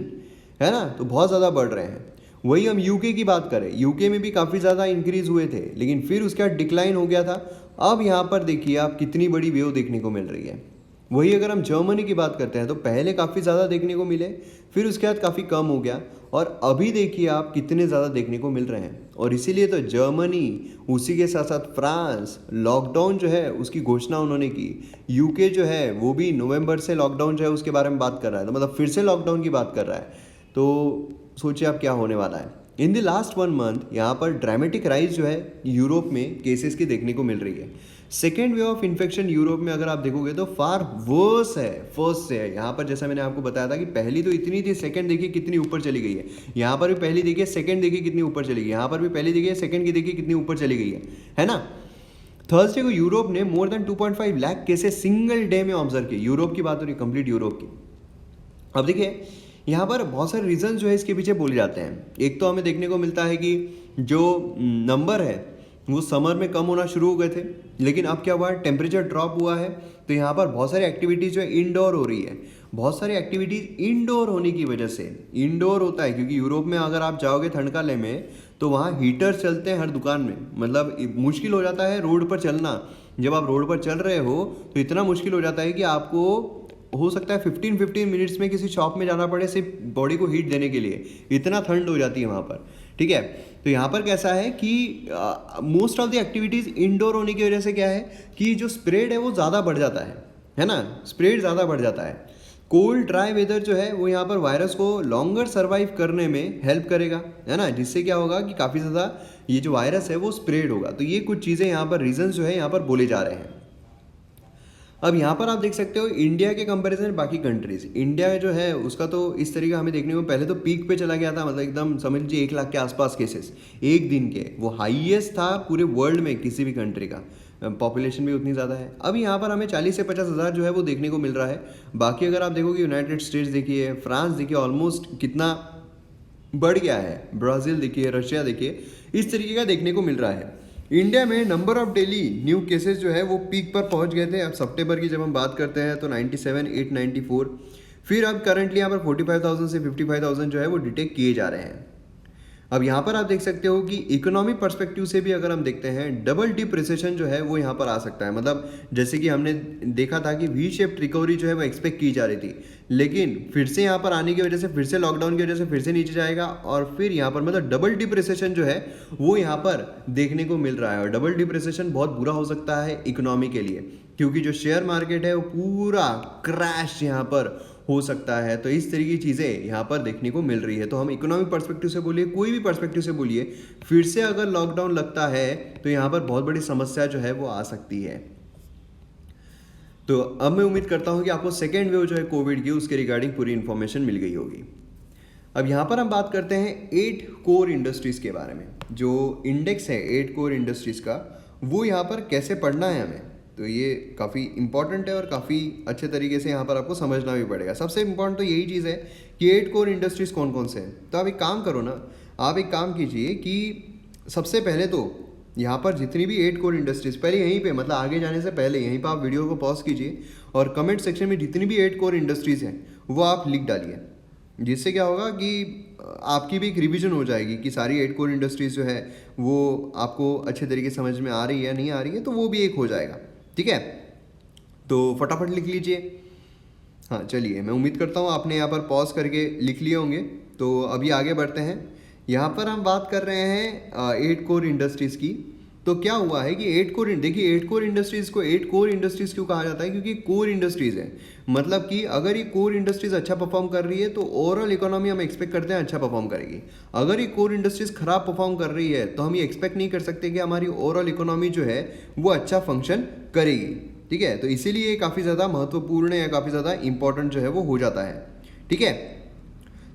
Speaker 7: है ना, तो बहुत ज़्यादा बढ़ रहे हैं। वही हम यूके की बात करें, यूके में भी काफ़ी ज़्यादा इंक्रीज़ हुए थे, लेकिन फिर उसके बाद डिक्लाइन हो गया था। अब यहाँ पर देखिए आप कितनी बड़ी वेव देखने को मिल रही है। वही अगर हम जर्मनी की बात करते हैं तो पहले काफ़ी ज़्यादा देखने को मिले, फिर उसके बाद काफ़ी कम हो गया, और अभी देखिए आप कितने ज़्यादा देखने को मिल रहे हैं। और इसीलिए तो जर्मनी, उसी के साथ साथ फ्रांस, लॉकडाउन जो है उसकी घोषणा उन्होंने की। यूके जो है वो भी नवंबर से लॉकडाउन जो है उसके बारे में बात कर रहा है, तो मतलब फिर से लॉकडाउन की बात कर रहा है। तो सोचिए आप क्या होने वाला है। इन द लास्ट 1 मंथ यहाँ पर ड्रामेटिक राइज जो है यूरोप में केसेस की देखने को मिल रही है। Second wave of infection Europe में अगर आप देखोगे तो फार वर्स है फर्स्ट से है। यहाँ पर जैसा मैंने आपको बताया था कि पहली तो इतनी थी, सेकंड देखिए कितनी ऊपर चली गई है। यहाँ पर भी पहली देखिए, सेकंड देखिए कितनी ऊपर चली गई, यहाँ पर भी पहली देखिए, सेकंड की देखिए कितनी ऊपर चली गई है ना। थर्सडे को यूरोप ने more than 2.5 lakh cases single day में ऑब्जर्व किए। यूरोप की बात हो रही, कंप्लीट यूरोप की। अब देखिए यहाँ पर बहुत सारे रीज़न जो है इसके पीछे बोले जाते हैं। एक तो हमें देखने को मिलता है कि जो नंबर है वो समर में कम होना शुरू हो गए थे, लेकिन अब क्या हुआ है, टेम्परेचर ड्रॉप हुआ है, तो यहाँ पर बहुत सारी एक्टिविटीज़ जो है इंडोर हो रही है। बहुत सारी एक्टिविटीज़ इंडोर होने की वजह से, इंडोर होता है क्योंकि यूरोप में अगर आप जाओगे ठंड काले में तो वहाँ हीटर चलते हैं हर दुकान में, मतलब मुश्किल हो जाता है रोड पर चलना। जब आप रोड पर चल रहे हो तो इतना मुश्किल हो जाता है कि आपको हो सकता है 15 मिनट्स में किसी शॉप में जाना पड़े सिर्फ बॉडी को हीट देने के लिए, इतना ठंड हो जाती है वहाँ पर। ठीक है, तो यहाँ पर कैसा है कि most of the activities indoor होने की वजह से क्या है कि जो स्प्रेड है वो ज़्यादा बढ़ जाता है ना, स्प्रेड ज़्यादा बढ़ जाता है। कोल्ड ड्राई वेदर जो है वो यहाँ पर वायरस को लॉन्गर सर्वाइव करने में हेल्प करेगा, है ना, जिससे क्या होगा कि काफ़ी ज़्यादा ये जो वायरस है वो स्प्रेड होगा। तो ये कुछ चीज़ें यहाँ पर रीजंस जो है यहाँ पर बोले जा रहे हैं। अब यहाँ पर आप देख सकते हो इंडिया के कंपैरिजन बाकी कंट्रीज, इंडिया जो है उसका तो इस तरीके हमें देखने को पहले तो पीक पे चला गया था, मतलब एकदम समझ लीजिए 1 लाख के आसपास केसेस एक दिन के, वो हाईएस्ट था पूरे वर्ल्ड में किसी भी कंट्री का, पॉपुलेशन भी उतनी ज़्यादा है। अब यहाँ पर हमें 40 से 50 हज़ार जो है वो देखने को मिल रहा है। बाकी अगर आप देखोगे यूनाइटेड स्टेट्स देखिए, फ्रांस देखिए, ऑलमोस्ट कितना बढ़ गया है, ब्राज़ील देखिए, रशिया देखिए, इस तरीके का देखने को मिल रहा है। इंडिया में number of daily new cases जो है वो पीक पर पहुंच गए थे। अब सितंबर की जब हम बात करते हैं तो 97,894, फिर अब करंटली यहाँ पर 45,000 से 55,000 जो है वो डिटेक्ट किए जा रहे हैं। अब यहाँ पर आप देख सकते हो कि इकोनॉमिक पर्सपेक्टिव से भी अगर हम देखते हैं डबल डिप रिसेशन जो है वो यहाँ पर आ सकता है। मतलब जैसे कि हमने देखा था कि वी शेप्ड रिकवरी जो है वो एक्सपेक्ट की जा रही थी, लेकिन फिर से यहाँ पर आने की वजह से, फिर से लॉकडाउन की वजह से फिर से नीचे जाएगा, और फिर यहाँ पर मतलब डबल डिप रिसेशन जो है वो यहाँ पर देखने को मिल रहा है। और डबल डिप रिसेशन बहुत बुरा हो सकता है इकोनॉमी के लिए, क्योंकि जो शेयर मार्केट है वो पूरा क्रैश यहाँ पर हो सकता है। तो इस तरीके की चीज़ें यहाँ पर देखने को मिल रही है। तो हम इकोनॉमिक पर्सपेक्टिव से बोलिए, कोई भी पर्सपेक्टिव से बोलिए, फिर से अगर लॉकडाउन लगता है तो यहाँ पर बहुत बड़ी समस्या जो है वो आ सकती है। तो अब मैं उम्मीद करता हूँ कि आपको सेकेंड वेव जो है कोविड की उसके रिगार्डिंग पूरी इन्फॉर्मेशन मिल गई होगी। अब यहाँ पर हम बात करते हैं 8 कोर इंडस्ट्रीज़ के बारे में। जो इंडेक्स है 8 कोर इंडस्ट्रीज़ का, वो यहाँ पर कैसे पढ़ना है हमें, तो ये काफ़ी इंपॉर्टेंट है और काफ़ी अच्छे तरीके से यहाँ पर आपको समझना भी पड़ेगा। सबसे इंपॉर्टेंट तो यही चीज़ है कि 8 कोर इंडस्ट्रीज़ कौन कौन से हैं। तो आप एक काम करो ना, आप एक काम कीजिए कि सबसे पहले तो यहाँ पर जितनी भी 8 कोर इंडस्ट्रीज़, पहले यहीं पे मतलब आगे जाने से पहले यहीं पर आप वीडियो को पॉज कीजिए और कमेंट सेक्शन में जितनी भी 8 कोर इंडस्ट्रीज़ हैं वो आप लिख डालिए, जिससे क्या होगा कि आपकी भी एक रिवीजन हो जाएगी कि सारी 8 कोर इंडस्ट्रीज़ जो है वो आपको अच्छे तरीके से समझ में आ रही है या नहीं आ रही है, तो वो भी एक हो जाएगा। ठीक है, तो फटाफट लिख लीजिए। हाँ चलिए, मैं उम्मीद करता हूँ आपने यहाँ पर पॉज करके लिख लिए होंगे। तो अभी आगे बढ़ते हैं। यहाँ पर हम बात कर रहे हैं 8 कोर इंडस्ट्रीज़ की। तो क्या हुआ है कि 8 कोर, देखिए 8 कोर इंडस्ट्रीज़ को 8 कोर इंडस्ट्रीज़ क्यों कहा जाता है, क्योंकि कोर इंडस्ट्रीज़ है, मतलब कि अगर ये कोर इंडस्ट्रीज़ अच्छा परफॉर्म कर रही है तो ओवरऑल इकोनॉमी हम एक्सपेक्ट करते हैं अच्छा परफॉर्म करेगी। अगर ये कोर इंडस्ट्रीज़ खराब परफॉर्म कर रही है तो हम ये एक्सपेक्ट नहीं कर सकते कि हमारी ओवरऑल इकोनॉमी जो है वो अच्छा फंक्शन करेगी। ठीक है, तो इसीलिए काफ़ी ज़्यादा महत्वपूर्ण या काफ़ी ज़्यादा इंपॉर्टेंट जो है वो हो जाता है। ठीक है,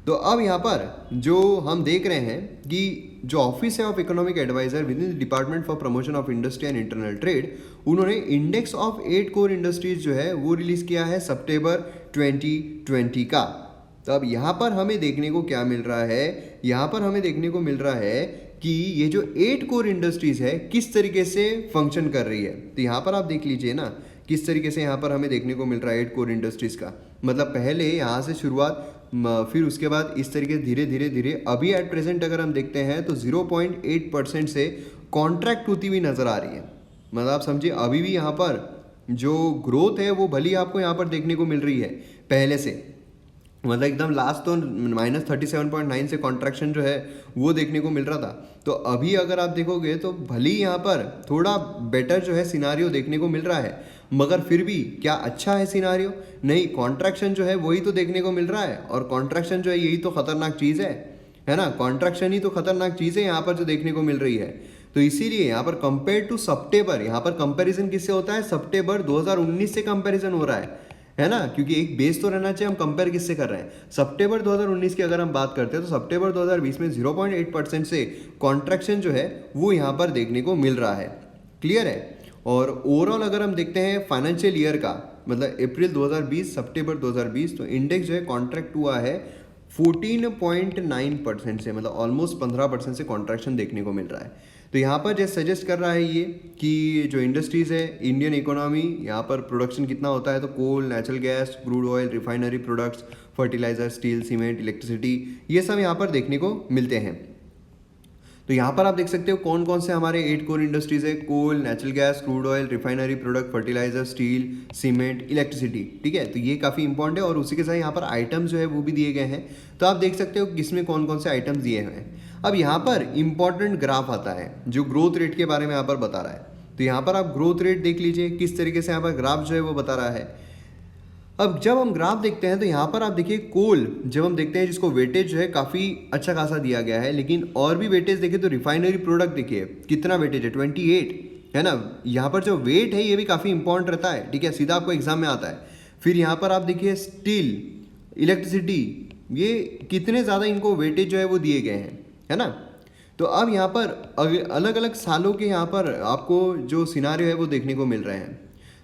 Speaker 7: तो अब यहाँ पर जो हम देख रहे हैं कि जो ऑफिस है of economic adviser within the department for promotion of industry and internal trade, उन्होंने इंडेक्स ऑफ 8 कोर इंडस्ट्रीज जो है वो रिलीज़ किया है सितंबर 2020 का। तो अब यहाँ पर हमें देखने को क्या मिल रहा है, यहाँ पर हमें देखने को मिल रहा है कि ये जो 8 कोर इंडस्ट्रीज है किस तरीके से फंक्शन कर रही है। तो यहाँ पर आप देख लीजिए ना किस तरीके से यहाँ पर हमें देखने को मिल रहा है 8 कोर इंडस्ट्रीज़ का। मतलब पहले यहाँ से शुरुआत, फिर उसके बाद इस तरीके से धीरे धीरे धीरे अभी एट प्रेजेंट अगर हम देखते हैं तो 0.8% से कॉन्ट्रैक्ट होती हुई नज़र आ रही है। मतलब आप समझिए अभी भी यहाँ पर जो ग्रोथ है वो भली आपको यहाँ पर देखने को मिल रही है पहले से, मतलब एकदम लास्ट तो -37.9 से कॉन्ट्रैक्शन जो है वो देखने को मिल रहा था। तो अभी अगर आप देखोगे तो भली यहाँ पर थोड़ा बेटर जो है सिनारियो देखने को मिल रहा है, मगर फिर भी क्या अच्छा है सिनारियो? नहीं, कॉन्ट्रैक्शन जो है वही तो देखने को मिल रहा है। और कॉन्ट्रैक्शन जो है यही तो खतरनाक चीज़ है ना, कॉन्ट्रैक्शन ही तो खतरनाक चीज़ है यहाँ पर जो देखने को मिल रही है। तो इसीलिए यहाँ पर कंपेयर टू सितंबर, यहाँ पर कंपैरिजन किससे होता है, सितंबर 2019 से कंपैरिजन हो रहा है ना, क्योंकि एक बेस तो रहना चाहिए। हम कंपेयर किससे कर रहे हैं, सितंबर 2019 की अगर हम बात करते हैं तो सितंबर 2020 में 0.8% से कॉन्ट्रैक्शन जो है वो यहाँ पर देखने को मिल रहा है। क्लियर है। और ओवरऑल अगर हम देखते हैं फाइनेंशियल ईयर का, मतलब अप्रैल 2020 सितंबर 2020, तो इंडेक्स जो है कॉन्ट्रैक्ट हुआ है 14.9% से, मतलब ऑलमोस्ट 15% से कॉन्ट्रैक्शन देखने को मिल रहा है। तो यहाँ पर जैसे सजेस्ट कर रहा है ये कि जो इंडस्ट्रीज़ है इंडियन इकोनॉमी, यहाँ पर प्रोडक्शन कितना होता है, तो coal, natural gas, crude oil, refinery products, fertiliser, steel, cement, electricity, ये सब यहाँ पर देखने को मिलते हैं। तो यहाँ पर आप देख सकते हो कौन कौन से हमारे 8 कोर इंडस्ट्रीज है, coal, natural gas, crude oil, refinery product, fertiliser, steel, cement, electricity, ठीक है। तो ये काफ़ी इंपॉर्टेंट है और उसी के साथ यहाँ पर आइटम्स जो है वो भी दिए गए हैं। तो आप देख सकते हो किसमें कौन कौन से आइटम्स दिए हुए हैं। अब यहाँ पर इंपॉर्टेंट ग्राफ आता है जो ग्रोथ रेट के बारे में यहाँ पर बता रहा है। तो यहाँ पर आप ग्रोथ रेट देख लीजिए किस तरीके से यहाँ पर ग्राफ जो है वो बता रहा है। अब जब हम ग्राफ देखते हैं तो यहाँ पर आप देखिए कोल जब हम देखते हैं जिसको वेटेज जो है काफ़ी अच्छा खासा दिया गया है, लेकिन और भी वेटेज देखिए तो रिफाइनरी प्रोडक्ट देखिए कितना वेटेज है, 28 है ना। यहाँ पर जो वेट है ये भी काफ़ी इंपॉर्टेंट रहता है, ठीक है, सीधा आपको एग्जाम में आता है। फिर यहाँ पर आप देखिए स्टील, इलेक्ट्रिसिटी, ये कितने ज़्यादा इनको वेटेज जो है वो दिए गए हैं, है ना। तो अब यहाँ पर अलग अलग सालों के यहाँ पर आपको जो सिनारियो है वो देखने को मिल रहे हैं।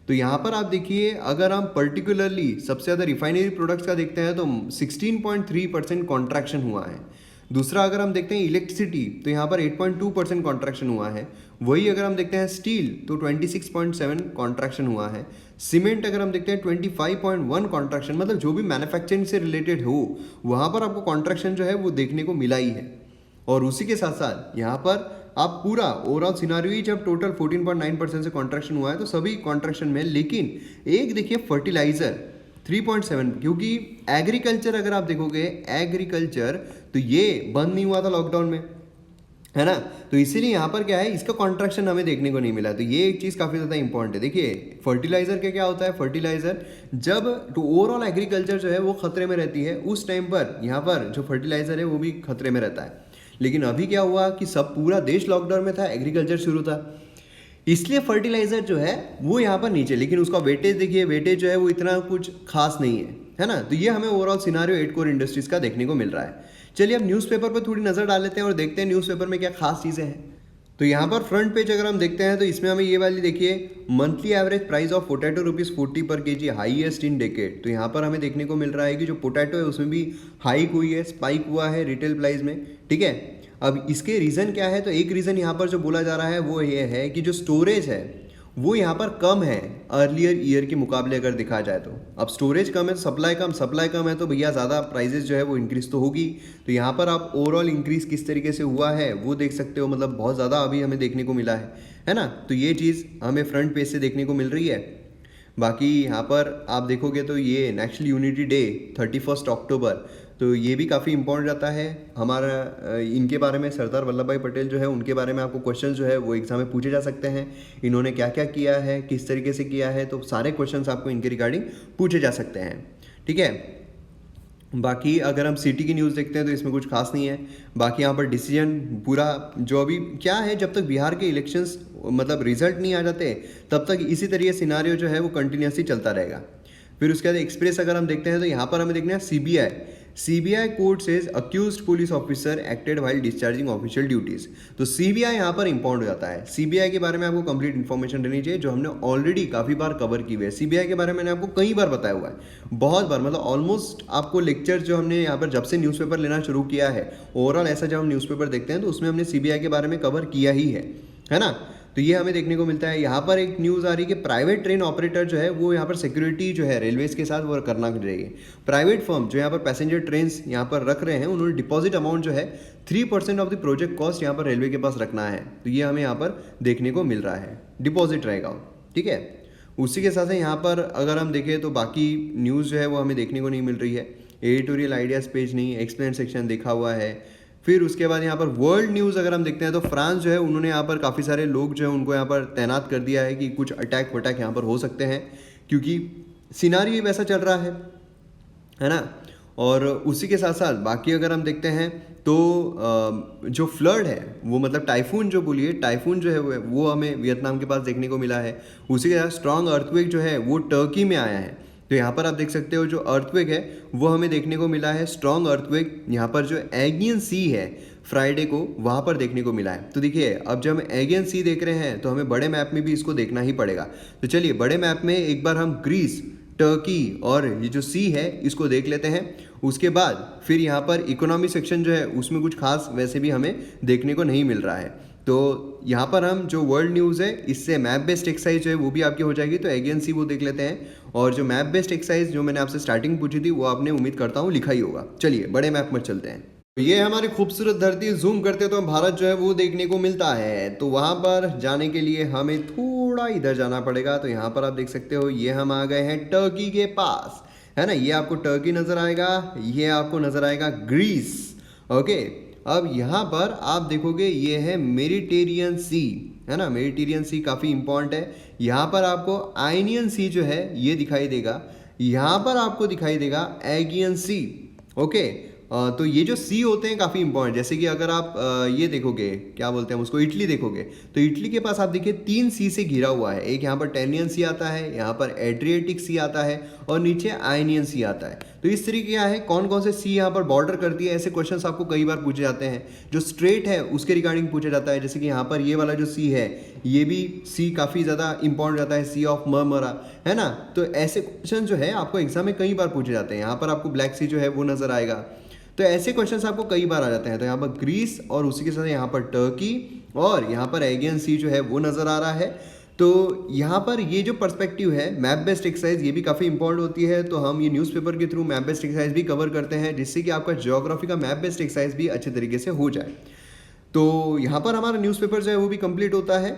Speaker 7: तो यहाँ पर आप देखिए अगर हम पर्टिकुलरली सबसे ज़्यादा रिफाइनरी प्रोडक्ट्स का देखते हैं तो 16.3% कॉन्ट्रैक्शन हुआ है। दूसरा अगर हम देखते हैं इलेक्ट्रिसिटी तो यहाँ पर 8.2% कॉन्ट्रैक्शन हुआ है। वही अगर हम देखते हैं स्टील तो 26.7 कॉन्ट्रैक्शन हुआ है। सीमेंट अगर हम देखते हैं 25.1 कॉन्ट्रैक्शन, मतलब जो भी मैन्युफैक्चरिंग से रिलेटेड हो वहाँ पर आपको कॉन्ट्रैक्शन जो है वो देखने को मिला ही है। और उसी के साथ साथ यहाँ पर आप पूरा ओवरऑल सिनारियो ही जब टोटल 14.9% से कॉन्ट्रैक्शन हुआ है तो सभी कॉन्ट्रैक्शन में, लेकिन एक देखिए फर्टिलाइजर 3.7, क्योंकि एग्रीकल्चर अगर आप देखोगे एग्रीकल्चर तो ये बंद नहीं हुआ था लॉकडाउन में, है ना। तो इसीलिए यहाँ पर क्या है इसका कॉन्ट्रैक्शन हमें देखने को नहीं मिला। तो ये एक चीज़ काफ़ी ज़्यादा इंपॉर्टेंट है। देखिए फर्टिलाइजर के क्या होता है, फर्टिलाइजर जब तो ओवरऑल एग्रीकल्चर जो है वो खतरे में रहती है उस टाइम पर यहाँ पर जो फर्टिलाइजर है वो भी खतरे में रहता है। लेकिन अभी क्या हुआ कि सब पूरा देश लॉकडाउन में था, एग्रीकल्चर शुरू था, इसलिए फर्टिलाइजर जो है वो यहाँ पर नीचे, लेकिन उसका वेटेज देखिए, वेटेज जो है वो इतना कुछ खास नहीं है ना। तो ये हमें ओवरऑल सिनारियो 8 कोर इंडस्ट्रीज का देखने को मिल रहा है। चलिए अब न्यूज़पेपर पर थोड़ी नज़र डाल लेते हैं और देखते हैं न्यूज़पेपर में क्या खास चीज़ें हैं। तो यहाँ पर फ्रंट पेज अगर हम देखते हैं तो इसमें हमें ये वाली देखिए monthly average price of potato ₹40 पर केजी हाईएस्ट इन डेकेड। तो यहाँ पर हमें देखने को मिल रहा है कि जो पोटैटो है उसमें भी हाइक हुई है, स्पाइक हुआ है रिटेल प्राइस में, ठीक है। अब इसके रीज़न क्या है, तो एक रीज़न यहाँ पर जो बोला जा रहा है वो ये है कि जो स्टोरेज है वो यहाँ पर कम है अर्लियर ईयर के मुकाबले अगर देखा जाए तो। अब स्टोरेज कम है तो सप्लाई कम है तो भैया ज़्यादा प्राइजेस जो है वो इंक्रीज़ तो होगी। तो यहाँ पर आप ओवरऑल इंक्रीज़ किस तरीके से हुआ है वो देख सकते हो, मतलब बहुत ज़्यादा अभी हमें देखने को मिला है ना। तो ये चीज़ हमें फ्रंट पेज से देखने को मिल रही है। बाकी यहाँ पर आप देखोगे तो ये नेशनल यूनिटी डे 31 अक्टूबर, तो ये भी काफ़ी इंपॉर्टेंट रहता है हमारा। इनके बारे में सरदार वल्लभ भाई पटेल जो है उनके बारे में आपको क्वेश्चन जो है वो एग्जाम में पूछे जा सकते हैं। इन्होंने क्या क्या किया है, किस तरीके से किया है, तो सारे क्वेश्चंस आपको इनके रिगार्डिंग पूछे जा सकते हैं, ठीक है। बाकी अगर हम सिटी की न्यूज़ देखते हैं तो इसमें कुछ खास नहीं है। बाकी यहाँ पर डिसीजन पूरा जो अभी क्या है, जब तक बिहार के इलेक्शंस मतलब रिजल्ट नहीं आ जाते तब तक इसी तरीके सिनारियो जो है वो कंटिन्यूसली चलता रहेगा। फिर उसके बाद एक्सप्रेस अगर हम देखते हैं तो यहाँ पर हमें देखना है CBI court says accused police officer acted while discharging official duties. तो सीबीआई यहाँ पर इंपॉर्टेंट हो जाता है। सीबीआई के बारे में आपको कंप्लीट इन्फॉर्मेशन रहनी चाहिए जो हमने ऑलरेडी काफ़ी बार कवर की हुई है। सीबीआई के बारे में मैंने आपको कई बार बताया हुआ है, बहुत बार, मतलब ऑलमोस्ट आपको लेक्चर जो हमने यहाँ पर जब से न्यूज़पेपर लेना शुरू किया है ओवरऑल ऐसा जब हम न्यूज़पेपर देखते हैं तो उसमें हमने सीबीआई के बारे में कवर किया ही है ना। तो ये हमें देखने को मिलता है। यहाँ पर एक न्यूज़ आ रही है कि प्राइवेट ट्रेन ऑपरेटर जो है वो यहाँ पर सिक्योरिटी जो है रेलवेज के साथ वो करना चाहिए। प्राइवेट फर्म जो यहाँ पर पैसेंजर ट्रेन यहाँ पर रख रहे हैं उन्होंने डिपॉजिट अमाउंट जो है 3% ऑफ द प्रोजेक्ट कॉस्ट यहाँ पर रेलवे के पास रखना है। तो ये हमें यहाँ पर देखने को मिल रहा है, डिपॉजिट रहेगा, ठीक है। उसी के साथ यहाँ पर अगर हम देखें तो बाकी न्यूज़ जो है वो हमें देखने को नहीं मिल रही है। एडिटोरियल आइडियाज़ पेज नहीं, एक्सप्लेन सेक्शन देखा हुआ है। फिर उसके बाद यहाँ पर वर्ल्ड न्यूज़ अगर हम देखते हैं तो फ्रांस जो है उन्होंने यहाँ पर काफ़ी सारे लोग जो है उनको यहाँ पर तैनात कर दिया है कि कुछ अटैक वटैक यहाँ पर हो सकते हैं क्योंकि सिनारियो वैसा चल रहा है ना। और उसी के साथ साथ बाकी अगर हम देखते हैं तो जो फ्लड है वो मतलब टाइफून जो बोलिए, टाइफून जो है वो हमें वियतनाम के पास देखने को मिला है। उसी के साथ स्ट्रॉन्ग अर्थक्वेक जो है वो टर्की में आया है। तो यहाँ पर आप देख सकते हो जो अर्थक्वेक है वो हमें देखने को मिला है, स्ट्रॉन्ग अर्थक्वेक यहाँ पर जो एगियन सी है फ्राइडे को वहाँ पर देखने को मिला है। तो देखिए अब जब हम एगियन सी देख रहे हैं तो हमें बड़े मैप में भी इसको देखना ही पड़ेगा। तो चलिए बड़े मैप में एक बार हम ग्रीस टर्की और ये जो सी है इसको देख लेते हैं। उसके बाद फिर यहाँ पर इकोनॉमी सेक्शन जो है उसमें कुछ खास वैसे भी हमें देखने को नहीं मिल रहा है। तो यहाँ पर हम जो वर्ल्ड न्यूज़ है इससे मैप बेस्ड एक्सरसाइज जो है वो भी आपकी हो जाएगी, तो अगेन सी वो देख लेते हैं। और जो मैप बेस्ड एक्सरसाइज जो मैंने आपसे स्टार्टिंग पूछी थी वो आपने उम्मीद करता हूँ लिखा ही होगा। चलिए बड़े मैप में चलते हैं। तो ये हमारी खूबसूरत धरती, जूम करते तो भारत जो है वो देखने को मिलता है। तो वहाँ पर जाने के लिए हमें थोड़ा इधर जाना पड़ेगा। तो यहाँ पर आप देख सकते हो ये हम आ गए हैं टर्की के पास, है ना। ये आपको टर्की नज़र आएगा, ये आपको नज़र आएगा ग्रीस। ओके, अब यहाँ पर आप देखोगे ये है मेडिटेरियन सी, है ना। मेडिटेरियन सी काफ़ी इंपॉर्टेंट है। यहाँ पर आपको आयनियन सी जो है ये दिखाई देगा, यहाँ पर आपको दिखाई देगा एगियन सी। ओके, तो ये जो सी होते हैं काफ़ी इंपॉर्टेंट। जैसे कि अगर आप ये देखोगे, क्या बोलते हैं उसको, इटली देखोगे, तो इटली के पास आप देखिए 3 सी से घिरा हुआ है। एक यहाँ पर टेनियन सी आता है, यहाँ पर एड्रिएटिक सी आता है और नीचे आयनियन सी आता है। तो इस तरीके क्या है, कौन कौन से सी यहाँ पर बॉर्डर करती है, ऐसे क्वेश्चंस आपको कई बार पूछे जाते हैं। जो स्ट्रेट है उसके रिगार्डिंग पूछा जाता है, जैसे कि यहाँ पर ये वाला जो सी है ये भी सी काफ़ी ज़्यादा इंपॉर्टेंट जाता है, सी ऑफ मरमरा, है ना। तो ऐसे क्वेश्चन जो है आपको एग्जाम में कई बार पूछे जाते हैं। यहाँ पर आपको ब्लैक सी जो है वो नज़र आएगा। तो ऐसे क्वेश्चंस आपको कई बार आ जाते हैं। तो यहाँ पर ग्रीस और उसी के साथ यहाँ पर टर्की और यहाँ पर एगियन सी जो है वो नज़र आ रहा है। तो यहाँ पर ये जो पर्सपेक्टिव है मैप बेस्ड एक्सरसाइज ये भी काफ़ी इंपॉर्टेंट होती है। तो हम ये न्यूज़पेपर के थ्रू मैप बेस्ड एक्सरसाइज भी कवर करते हैं, जिससे कि आपका ज्योग्राफी का मैप बेस्ड एक्सरसाइज भी अच्छे तरीके से हो जाए। तो यहाँ पर हमारा न्यूज़पेपर जो है वो भी कंप्लीट होता है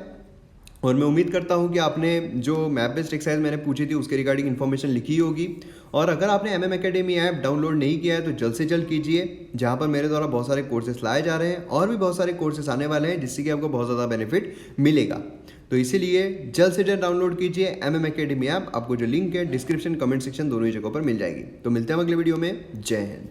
Speaker 7: और मैं उम्मीद करता हूँ कि आपने जो मैप बेस्ड एक्सरसाइज मैंने पूछी थी उसके रिगार्डिंग इन्फॉर्मेशन लिखी होगी। और अगर आपने MM Academy ऐप डाउनलोड नहीं किया है तो जल्द से जल्द कीजिए, जहाँ पर मेरे द्वारा बहुत सारे कोर्सेस लाए जा रहे हैं और भी बहुत सारे कोर्सेस आने वाले हैं, जिससे कि आपको बहुत ज़्यादा बेनिफिट मिलेगा। तो इसीलिए जल्द से जल्द डाउनलोड कीजिए MM Academy ऐप। आपको जो लिंक है डिस्क्रिप्शन, कमेंट सेक्शन दोनों ही जगहों पर मिल जाएगी। तो मिलते हैं अगले वीडियो में। जय हिंद।